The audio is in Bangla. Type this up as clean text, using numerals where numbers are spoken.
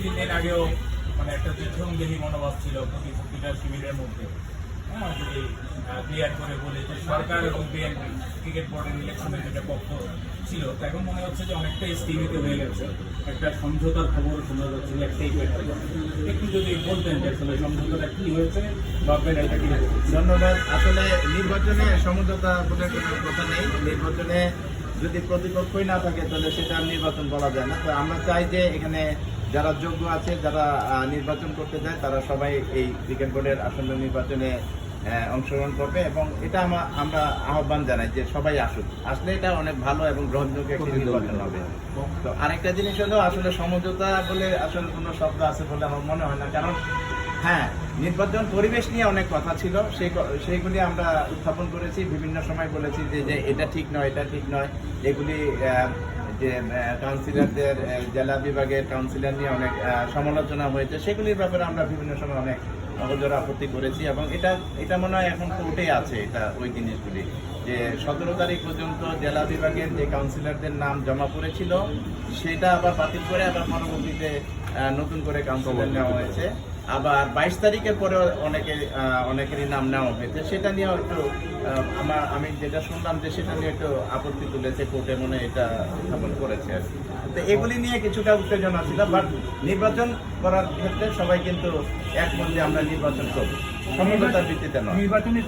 2-3 দিন আগেও মানে একটা যুদ্ধংদেহী মনোভাব ছিল প্রতিটা শিবিরের মধ্যে। হ্যাঁ, যদি ক্লিয়ার করে বলে যে সরকার এবং বিএনপি ক্রিকেট বোর্ডের ইলেকশনের যেটা পক্ষ ছিল, এখন মনে হচ্ছে যে অনেকটাই স্থিমিত হয়ে গেছে। একটা সমঝোতার খবর শোনা যাচ্ছিল একটাই ব্যাপারে। একটু যদি বলতেন যে আসলে সমঝোতাটা কি হয়েছে, ভাববেন এটা কি হয়েছে। ধন্যবাদ। আসলে নির্বাচনে সমঝোতা বলে কোনো কথা নেই। নির্বাচনে যদি প্রতিপক্ষই না থাকে তাহলে সেটা নির্বাচন বলা যায় না। তো আমরা চাই যে এখানে যারা যোগ্য আছে, যারা নির্বাচন করতে যায়, তারা সবাই এই ক্রিকেট বোর্ডের আসন্ন নির্বাচনে অংশগ্রহণ করবে এবং এটা আমরা আহ্বান জানাই যে সবাই আসুক। আসলে এটা অনেক ভালো এবং গ্রহণযোগ্য একটি নির্বাচন হবে। তো আরেকটা জিনিস হলো, আসলে সমঝোতা বলে আসলে কোনো শব্দ আছে বলে আমার মনে হয় না। কারণ হ্যাঁ, নির্বাচন পরিবেশ নিয়ে অনেক কথা ছিল, সেইগুলি আমরা উত্থাপন করেছি, বিভিন্ন সময় বলেছি যে এটা ঠিক নয়, এটা ঠিক নয়। এগুলি যে কাউন্সিলরদের, জেলা বিভাগের কাউন্সিলর নিয়ে অনেক সমালোচনা হয়েছে, সেগুলির ব্যাপারে আমরা বিভিন্ন সময় অনেক অগোচর আপত্তি করেছি এবং এটা মনে হয় এখন কোর্টেই আছে। এটা ওই জিনিসগুলি যে 17 তারিখ পর্যন্ত জেলা বিভাগের যে কাউন্সিলরদের নাম জমা পড়েছিল সেটা আবার বাতিল করে আবার পরবর্তীতে নতুন করে কাউন্সিলর নেওয়া হয়েছে। আবার 22 তারিখের পরে অনেকেরই নাম নেওয়া হয়েছে। সেটা নিয়েও একটু আমি যেটা শুনলাম যে সেটা নিয়ে একটু আপত্তি তুলেছে কোর্টে, মনে এটা উত্থাপন করেছে আর কি। তো এগুলি নিয়ে কিছুটা উত্তেজনা ছিল, বাট নির্বাচন করার ক্ষেত্রে সবাই কিন্তু একমত যে আমরা নির্বাচন করব, সমঝোতার ভিত্তিতে নয়। নির্বাচনের